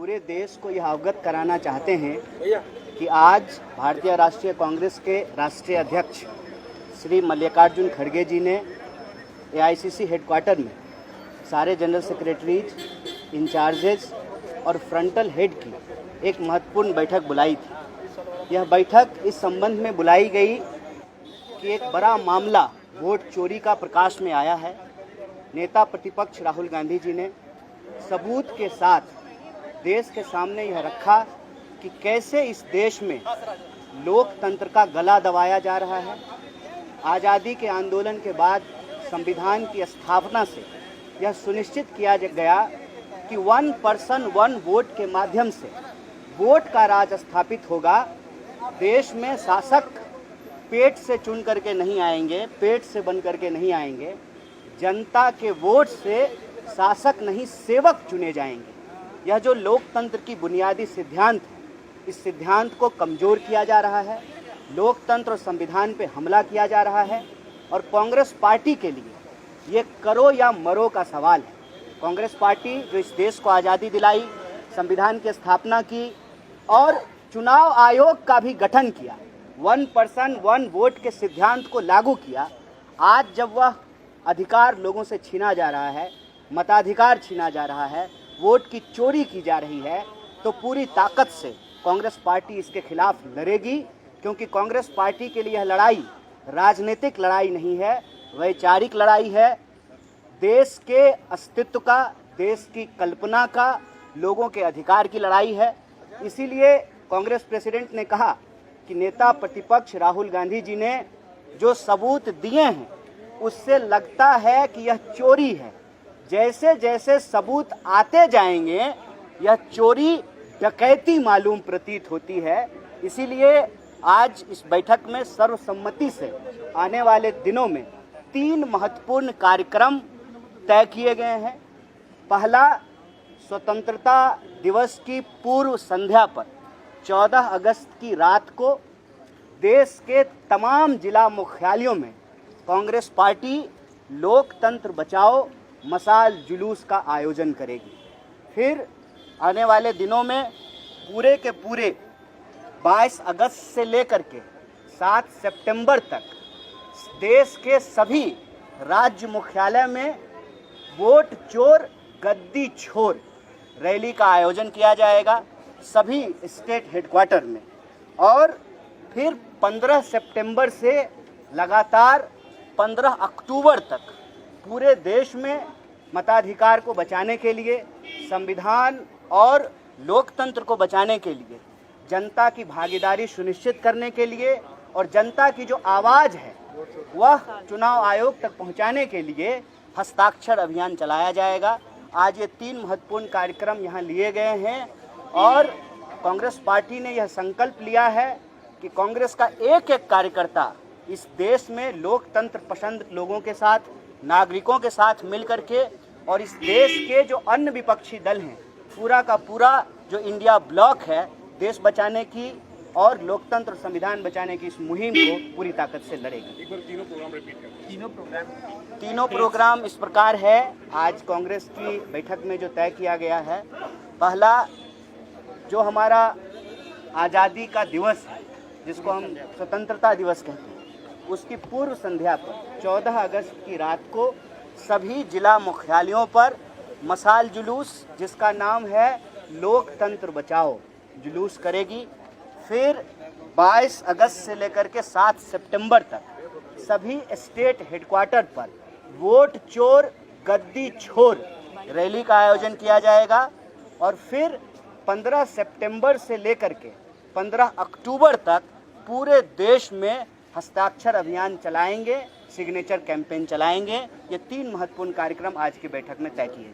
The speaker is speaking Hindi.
पूरे देश को यह अवगत कराना चाहते हैं कि आज भारतीय राष्ट्रीय कांग्रेस के राष्ट्रीय अध्यक्ष श्री मल्लिकार्जुन खड़गे जी ने एआईसीसी हेडक्वार्टर में सारे जनरल सेक्रेटरीज, इंचार्जेस और फ्रंटल हेड की एक महत्वपूर्ण बैठक बुलाई थी। यह बैठक इस संबंध में बुलाई गई कि एक बड़ा मामला वोट चोरी का प्रकाश में आया है। नेता प्रतिपक्ष राहुल गांधी जी ने सबूत के साथ देश के सामने यह रखा कि कैसे इस देश में लोकतंत्र का गला दबाया जा रहा है। आज़ादी के आंदोलन के बाद संविधान की स्थापना से यह सुनिश्चित किया गया कि 1 पर्सन 1 वोट के माध्यम से वोट का राज स्थापित होगा। देश में शासक पेट से चुन करके नहीं आएंगे, पेट से बन करके नहीं आएंगे। जनता के वोट से शासक नहीं, सेवक चुने जाएंगे। यह जो लोकतंत्र की बुनियादी सिद्धांत है, इस सिद्धांत को कमज़ोर किया जा रहा है। लोकतंत्र और संविधान पे हमला किया जा रहा है और कांग्रेस पार्टी के लिए ये करो या मरो का सवाल है। कांग्रेस पार्टी जो इस देश को आज़ादी दिलाई, संविधान की स्थापना की और चुनाव आयोग का भी गठन किया, 1 पर्सन 1 वोट के सिद्धांत को लागू किया, आज जब वह अधिकार लोगों से छीना जा रहा है, मताधिकार छीना जा रहा है, वोट की चोरी की जा रही है, तो पूरी ताकत से कांग्रेस पार्टी इसके खिलाफ लड़ेगी। क्योंकि कांग्रेस पार्टी के लिए यह लड़ाई राजनीतिक लड़ाई नहीं है, वैचारिक लड़ाई है। देश के अस्तित्व का, देश की कल्पना का, लोगों के अधिकार की लड़ाई है। इसीलिए कांग्रेस प्रेसिडेंट ने कहा कि नेता प्रतिपक्ष राहुल गांधी जी ने जो सबूत दिए हैं उससे लगता है कि यह चोरी है। जैसे जैसे सबूत आते जाएंगे यह चोरी डकैती मालूम प्रतीत होती है। इसीलिए आज इस बैठक में सर्वसम्मति से आने वाले दिनों में 3 महत्वपूर्ण कार्यक्रम तय किए गए हैं। पहला, स्वतंत्रता दिवस की पूर्व संध्या पर 14 अगस्त की रात को देश के तमाम जिला मुख्यालयों में कांग्रेस पार्टी लोकतंत्र बचाओ मशाल जुलूस का आयोजन करेगी। फिर आने वाले दिनों में पूरे के पूरे 22 अगस्त से लेकर के 7 सितंबर तक देश के सभी राज्य मुख्यालय में वोट चोर गद्दी छोर रैली का आयोजन किया जाएगा, सभी स्टेट हेडक्वार्टर में। और फिर 15 सितंबर से लगातार 15 अक्टूबर तक पूरे देश में मताधिकार को बचाने के लिए, संविधान और लोकतंत्र को बचाने के लिए, जनता की भागीदारी सुनिश्चित करने के लिए और जनता की जो आवाज़ है वह चुनाव आयोग तक पहुंचाने के लिए हस्ताक्षर अभियान चलाया जाएगा। आज ये 3 महत्वपूर्ण कार्यक्रम यहाँ लिए गए हैं और कांग्रेस पार्टी ने यह संकल्प लिया है कि कांग्रेस का एक एक कार्यकर्ता इस देश में लोकतंत्र पसंद लोगों के साथ, नागरिकों के साथ मिलकर के और इस देश के जो अन्य विपक्षी दल हैं, पूरा का पूरा जो इंडिया ब्लॉक है, देश बचाने की और लोकतंत्र और संविधान बचाने की इस मुहिम को पूरी ताकत से लड़ेगी। एक बार तीनों प्रोग्राम रिपीट करें। तीनों प्रोग्राम इस प्रकार है। आज कांग्रेस की बैठक में जो तय किया गया है, पहला जो हमारा आज़ादी का दिवस है, जिसको हम स्वतंत्रता दिवस कहते हैं, उसकी पूर्व संध्या पर 14 अगस्त की रात को सभी जिला मुख्यालयों पर मशाल जुलूस, जिसका नाम है लोकतंत्र बचाओ, जुलूस करेगी। फिर 22 अगस्त से लेकर के 7 सितंबर तक सभी स्टेट हेडक्वार्टर पर वोट चोर गद्दी छोर रैली का आयोजन किया जाएगा। और फिर 15 सितंबर से लेकर के 15 अक्टूबर तक पूरे देश में हस्ताक्षर अभियान चलाएंगे, सिग्नेचर कैंपेन चलाएंगे। ये 3 महत्वपूर्ण कार्यक्रम आज की बैठक में तय किए।